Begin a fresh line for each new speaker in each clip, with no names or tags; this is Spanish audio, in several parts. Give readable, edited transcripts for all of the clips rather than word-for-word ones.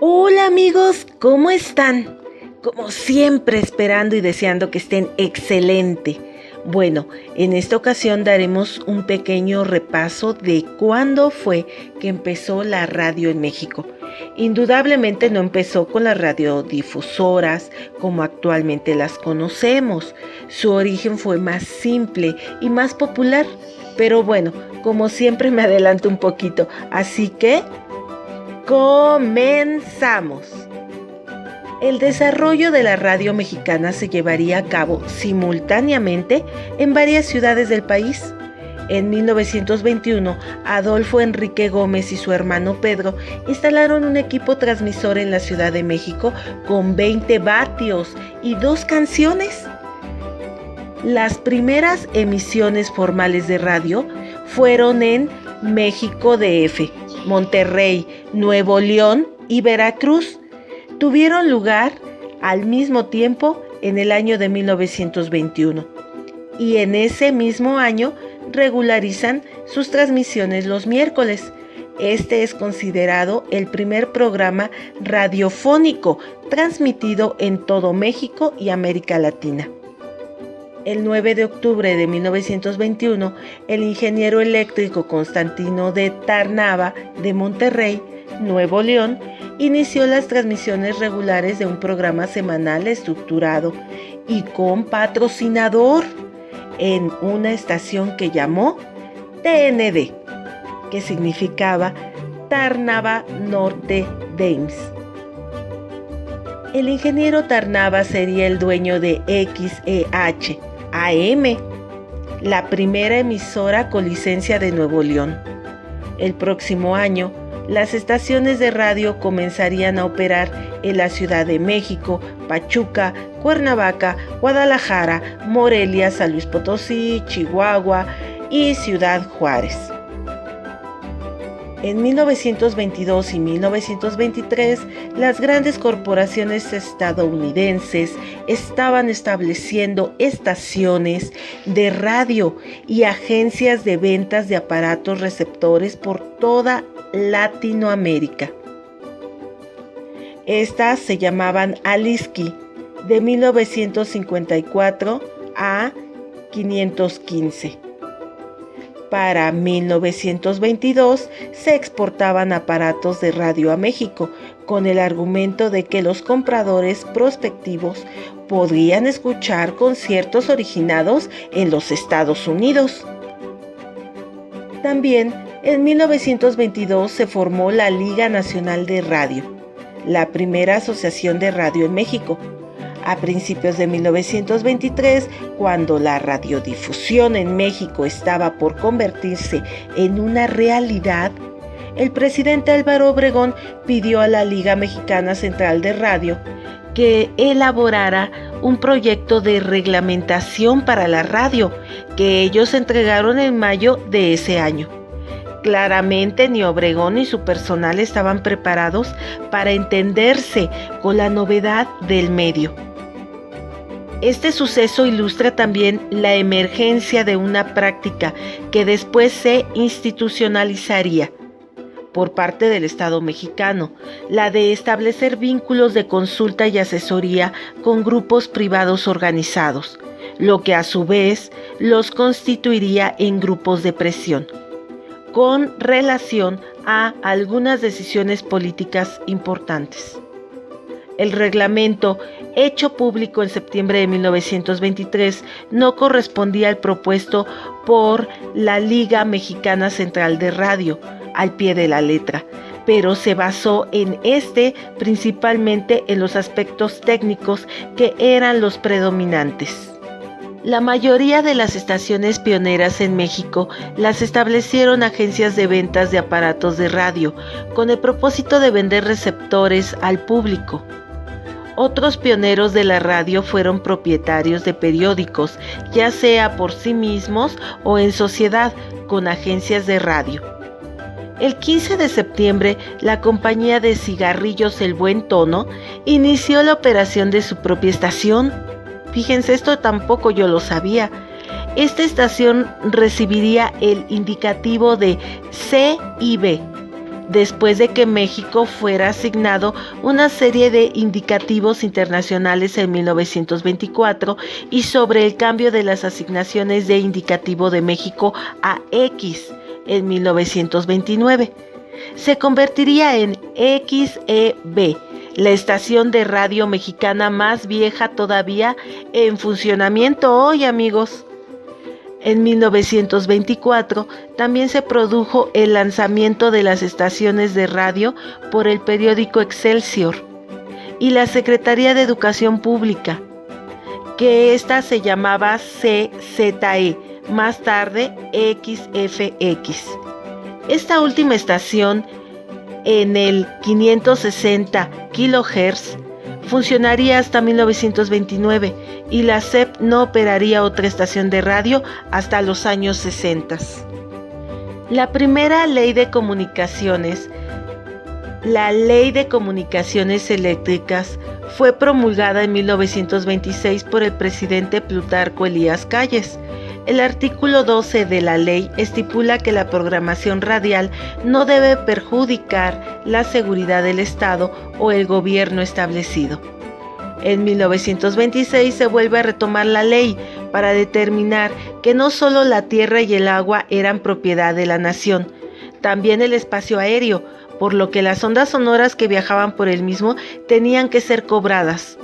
Hola amigos, ¿cómo están? Como siempre esperando y deseando que estén excelente. Bueno, en esta ocasión daremos un pequeño repaso de cuándo fue que empezó la radio en México. Indudablemente no empezó con las radiodifusoras como actualmente las conocemos. Su origen fue más simple y más popular. Pero bueno, como siempre me adelanto un poquito, así que comenzamos. El desarrollo de la radio mexicana se llevaría a cabo simultáneamente en varias ciudades del país. En 1921, Adolfo Enrique Gómez y su hermano Pedro instalaron un equipo transmisor en la Ciudad de México con 20 vatios y 2 canciones. Las primeras emisiones formales de radio fueron en México DF, Monterrey, Nuevo León y Veracruz. Tuvieron lugar al mismo tiempo en el año de 1921 y en ese mismo año regularizan sus transmisiones los miércoles. Este es considerado el primer programa radiofónico transmitido en todo México y América Latina. El 9 de octubre de 1921, el ingeniero eléctrico Constantino de Tarnava de Monterrey, Nuevo León, inició las transmisiones regulares de un programa semanal estructurado y con patrocinador en una estación que llamó TND, que significaba Tarnava Norte Dames. El ingeniero Tarnava sería el dueño de XEH AM, la primera emisora con licencia de Nuevo León. El próximo año, las estaciones de radio comenzarían a operar en la Ciudad de México, Pachuca, Cuernavaca, Guadalajara, Morelia, San Luis Potosí, Chihuahua y Ciudad Juárez. En 1922 y 1923, las grandes corporaciones estadounidenses estaban estableciendo estaciones de radio y agencias de ventas de aparatos receptores por toda Latinoamérica. Estas se llamaban Aliski, de 1954 a 515. Para 1922 se exportaban aparatos de radio a México con el argumento de que los compradores prospectivos podrían escuchar conciertos originados en los Estados Unidos. También en 1922 se formó la Liga Nacional de Radio, la primera asociación de radio en México. A principios de 1923, cuando la radiodifusión en México estaba por convertirse en una realidad, el presidente Álvaro Obregón pidió a la Liga Mexicana Central de Radio que elaborara un proyecto de reglamentación para la radio, que ellos entregaron en mayo de ese año. Claramente ni Obregón ni su personal estaban preparados para entenderse con la novedad del medio. Este suceso ilustra también la emergencia de una práctica que después se institucionalizaría por parte del Estado mexicano, la de establecer vínculos de consulta y asesoría con grupos privados organizados, lo que a su vez los constituiría en grupos de presión, con relación a algunas decisiones políticas importantes. El reglamento, hecho público en septiembre de 1923, no correspondía al propuesto por la Liga Mexicana Central de Radio, al pie de la letra, pero se basó en principalmente en los aspectos técnicos que eran los predominantes. La mayoría de las estaciones pioneras en México las establecieron agencias de ventas de aparatos de radio, con el propósito de vender receptores al público. Otros pioneros de la radio fueron propietarios de periódicos, ya sea por sí mismos o en sociedad con agencias de radio. El 15 de septiembre, la compañía de cigarrillos El Buen Tono inició la operación de su propia estación. Fíjense, esto tampoco yo lo sabía. Esta estación recibiría el indicativo de C y B, después de que México fuera asignado una serie de indicativos internacionales en 1924 y sobre el cambio de las asignaciones de indicativo de México a X en 1929. Se convertiría en XEB, la estación de radio mexicana más vieja todavía en funcionamiento hoy, amigos. En 1924 también se produjo el lanzamiento de las estaciones de radio por el periódico Excelsior y la Secretaría de Educación Pública, que ésta se llamaba CZE, más tarde XFX. Esta última estación, en el 560 kHz, funcionaría hasta 1929 y la SEP no operaría otra estación de radio hasta los años 60. La primera ley de comunicaciones, la Ley de Comunicaciones Eléctricas, fue promulgada en 1926 por el presidente Plutarco Elías Calles. El artículo 12 de la ley estipula que la programación radial no debe perjudicar la seguridad del Estado o el gobierno establecido. En 1926 se vuelve a retomar la ley para determinar que no solo la tierra y el agua eran propiedad de la nación, también el espacio aéreo, por lo que las ondas sonoras que viajaban por el mismo tenían que ser cobradas.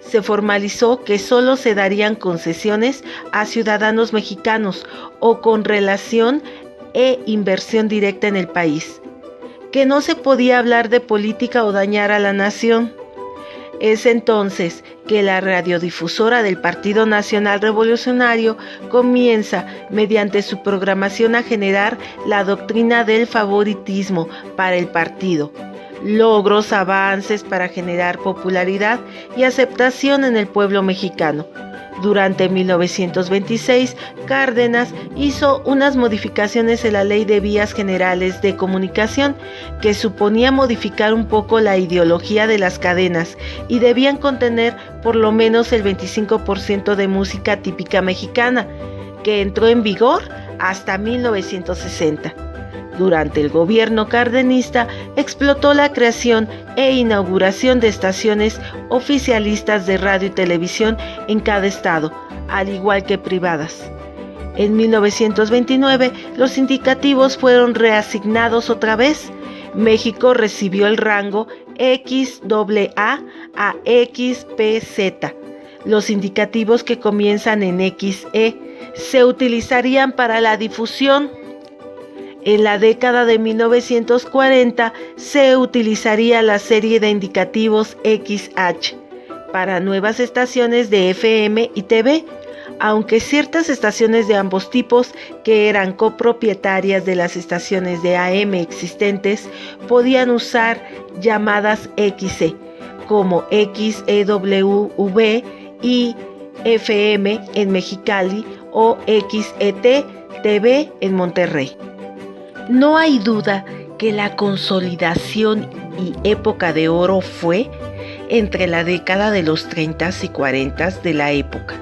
Se formalizó que solo se darían concesiones a ciudadanos mexicanos o con relación e inversión directa en el país, que no se podía hablar de política o dañar a la nación. Es entonces que la radiodifusora del Partido Nacional Revolucionario comienza, mediante su programación, a generar la doctrina del favoritismo para el partido, logros, avances para generar popularidad y aceptación en el pueblo mexicano. Durante 1926, Cárdenas hizo unas modificaciones en la Ley de Vías Generales de Comunicación que suponía modificar un poco la ideología de las cadenas y debían contener por lo menos el 25% de música típica mexicana, que entró en vigor hasta 1960. Durante el gobierno cardenista explotó la creación e inauguración de estaciones oficialistas de radio y televisión en cada estado, al igual que privadas. En 1929 los indicativos fueron reasignados otra vez. México recibió el rango XAA a XPZ. Los indicativos que comienzan en XE se utilizarían para la difusión. En la década de 1940 se utilizaría la serie de indicativos XH para nuevas estaciones de FM y TV, aunque ciertas estaciones de ambos tipos, que eran copropietarias de las estaciones de AM existentes, podían usar llamadas XE, como XEWV y FM en Mexicali o XET-TV en Monterrey. No hay duda que la consolidación y época de oro fue entre la década de los 30 y 40 de la época.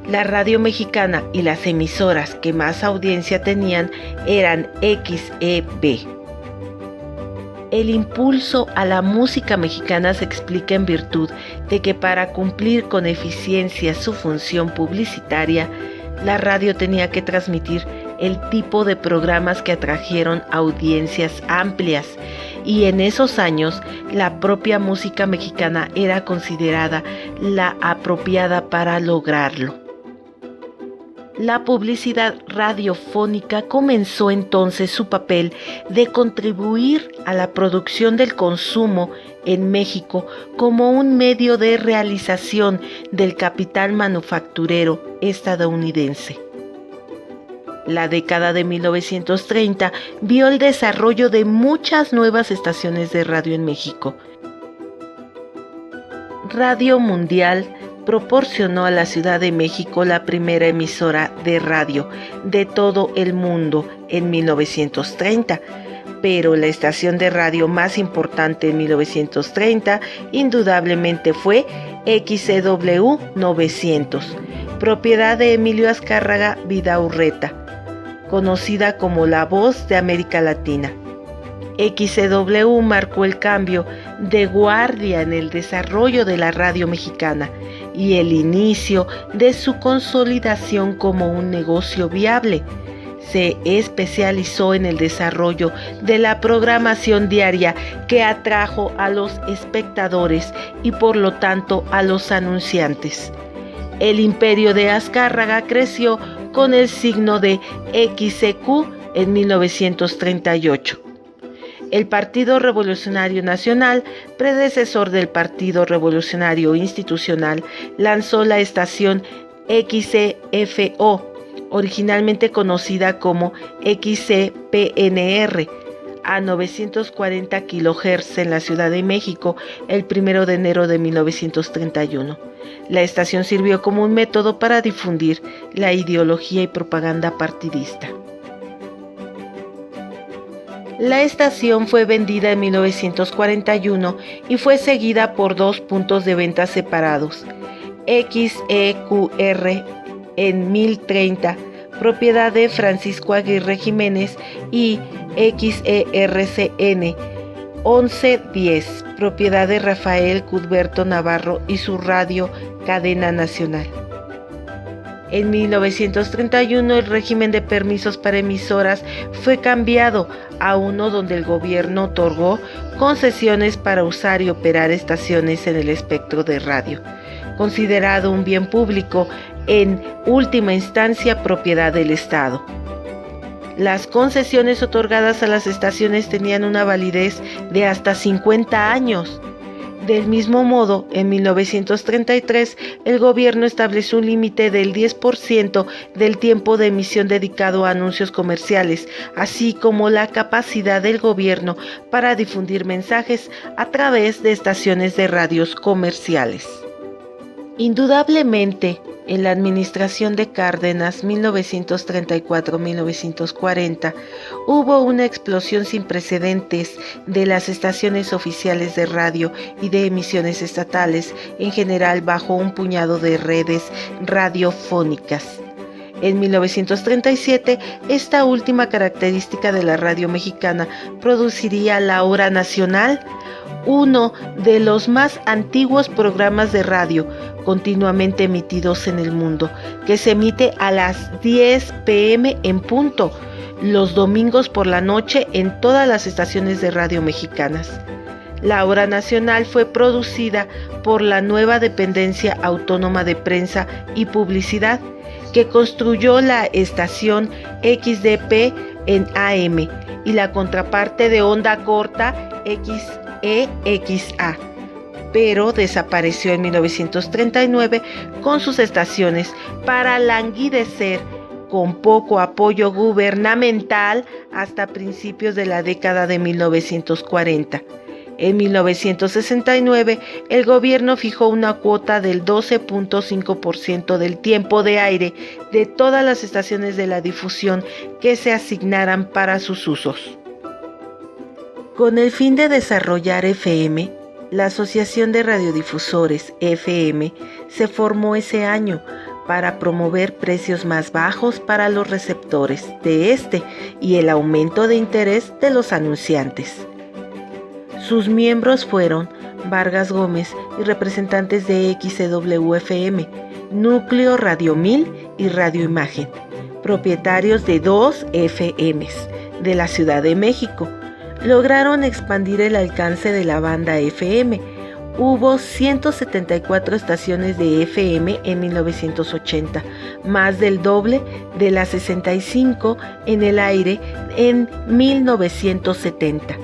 La radio mexicana y las emisoras que más audiencia tenían eran XEB. El impulso a la música mexicana se explica en virtud de que para cumplir con eficiencia su función publicitaria, la radio tenía que transmitir el tipo de programas que atrajeron audiencias amplias, y en esos años la propia música mexicana era considerada la apropiada para lograrlo. La publicidad radiofónica comenzó entonces su papel de contribuir a la producción del consumo en México como un medio de realización del capital manufacturero estadounidense. La década de 1930 vio el desarrollo de muchas nuevas estaciones de radio en México. Radio Mundial proporcionó a la Ciudad de México la primera emisora de radio de todo el mundo en 1930, pero la estación de radio más importante en 1930 indudablemente fue XCW 900, propiedad de Emilio Azcárraga Vidaurreta, conocida como la Voz de América Latina. XCW marcó el cambio de guardia en el desarrollo de la radio mexicana y el inicio de su consolidación como un negocio viable. Se especializó en el desarrollo de la programación diaria que atrajo a los espectadores y por lo tanto a los anunciantes. El imperio de Azcárraga creció con el signo de XCQ en 1938. El Partido Revolucionario Nacional, predecesor del Partido Revolucionario Institucional, lanzó la estación XCFO, originalmente conocida como XCPNR, a 940 kHz en la Ciudad de México el 1 de enero de 1931. La estación sirvió como un método para difundir la ideología y propaganda partidista. La estación fue vendida en 1941 y fue seguida por dos puntos de venta separados: XEQR en 1030, propiedad de Francisco Aguirre Jiménez, y XERCN 1110, propiedad de Rafael Cuthberto Navarro y su radio Cadena Nacional. En 1931 el régimen de permisos para emisoras fue cambiado a uno donde el gobierno otorgó concesiones para usar y operar estaciones en el espectro de radio, considerado un bien público, en última instancia propiedad del Estado. Las concesiones otorgadas a las estaciones tenían una validez de hasta 50 años. Del mismo modo, en 1933, el gobierno estableció un límite del 10% del tiempo de emisión dedicado a anuncios comerciales, así como la capacidad del gobierno para difundir mensajes a través de estaciones de radios comerciales. Indudablemente, en la administración de Cárdenas 1934-1940 hubo una explosión sin precedentes de las estaciones oficiales de radio y de emisiones estatales, en general bajo un puñado de redes radiofónicas. En 1937, esta última característica de la radio mexicana produciría La Hora Nacional, uno de los más antiguos programas de radio continuamente emitidos en el mundo, que se emite a las 10 p.m. en punto, los domingos por la noche en todas las estaciones de radio mexicanas. La Hora Nacional fue producida por la nueva Dependencia Autónoma de Prensa y Publicidad, que construyó la estación XDP en AM y la contraparte de onda corta XEXA, pero desapareció en 1939 con sus estaciones para languidecer con poco apoyo gubernamental hasta principios de la década de 1940. En 1969, el gobierno fijó una cuota del 12.5% del tiempo de aire de todas las estaciones de la difusión que se asignaran para sus usos. Con el fin de desarrollar FM, la Asociación de Radiodifusores FM se formó ese año para promover precios más bajos para los receptores de este y el aumento de interés de los anunciantes. Sus miembros fueron Vargas Gómez y representantes de XCW-FM, Núcleo Radio 1000 y Radio Imagen, propietarios de 2 FMs de la Ciudad de México. Lograron expandir el alcance de la banda FM. Hubo 174 estaciones de FM en 1980, más del doble de las 65 en el aire en 1970.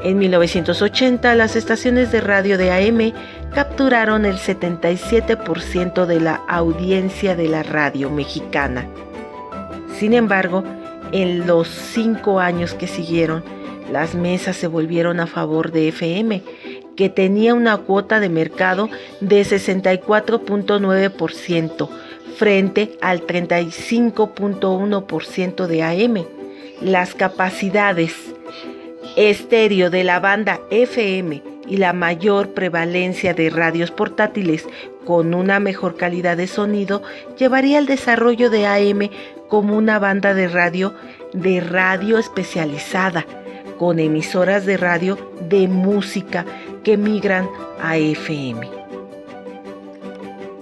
En 1980, las estaciones de radio de AM capturaron el 77% de la audiencia de la radio mexicana. Sin embargo, en los 5 años que siguieron, las mesas se volvieron a favor de FM, que tenía una cuota de mercado de 64.9% frente al 35.1% de AM. Las capacidades estéreo de la banda FM y la mayor prevalencia de radios portátiles con una mejor calidad de sonido llevaría al desarrollo de AM como una banda de radio especializada, con emisoras de radio de música que migran a FM.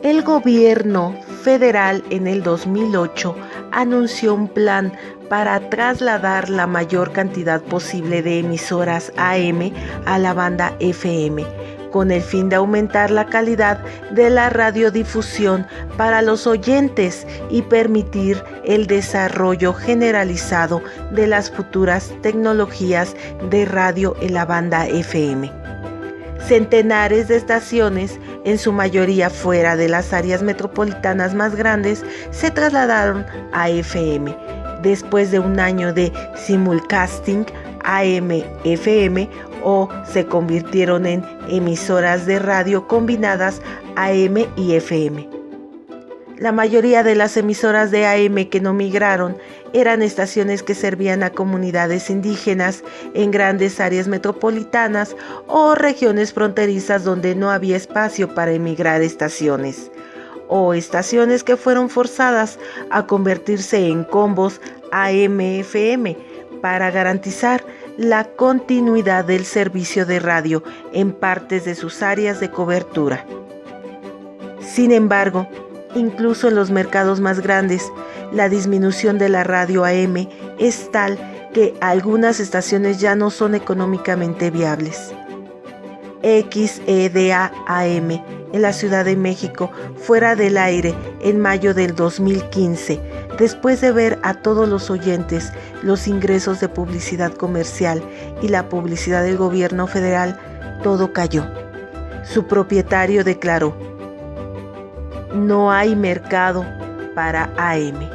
El gobierno federal en el 2008 anunció un plan para trasladar la mayor cantidad posible de emisoras AM a la banda FM, con el fin de aumentar la calidad de la radiodifusión para los oyentes y permitir el desarrollo generalizado de las futuras tecnologías de radio en la banda FM. Centenares de estaciones, en su mayoría fuera de las áreas metropolitanas más grandes, se trasladaron a FM. Después de un año de simulcasting AM-FM, o se convirtieron en emisoras de radio combinadas AM y FM. La mayoría de las emisoras de AM que no migraron eran estaciones que servían a comunidades indígenas en grandes áreas metropolitanas o regiones fronterizas donde no había espacio para emigrar estaciones, o estaciones que fueron forzadas a convertirse en combos AM-FM para garantizar la continuidad del servicio de radio en partes de sus áreas de cobertura. Sin embargo, incluso en los mercados más grandes, la disminución de la radio AM es tal que algunas estaciones ya no son económicamente viables. XEDA AM en la Ciudad de México fuera del aire en mayo del 2015, después de ver a todos los oyentes los ingresos de publicidad comercial y la publicidad del gobierno federal, todo cayó. Su propietario declaró: "No hay mercado para AM".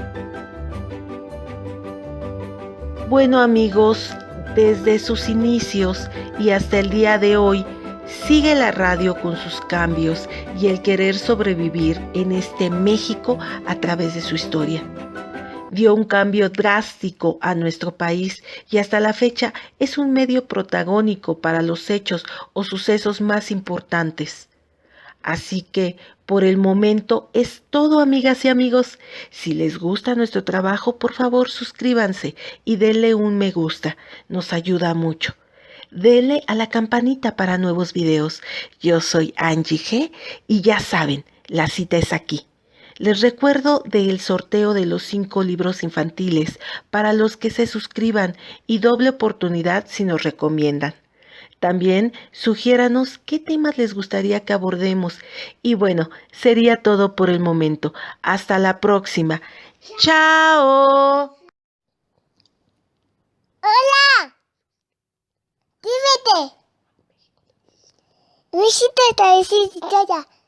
Bueno, amigos, desde sus inicios y hasta el día de hoy, sigue la radio con sus cambios y el querer sobrevivir en este México a través de su historia. Dio un cambio drástico a nuestro país y hasta la fecha es un medio protagónico para los hechos o sucesos más importantes. Así que, por el momento, es todo, amigas y amigos. Si les gusta nuestro trabajo, por favor, suscríbanse y denle un me gusta. Nos ayuda mucho. Denle a la campanita para nuevos videos. Yo soy Angie G. y ya saben, la cita es aquí. Les recuerdo del sorteo de los 5 libros infantiles para los que se suscriban y doble oportunidad si nos recomiendan. También sugiéranos qué temas les gustaría que abordemos. Y bueno, sería todo por el momento. Hasta la próxima. ¡Chao!
¡Hola! ¡Dímete! Visita esta ya.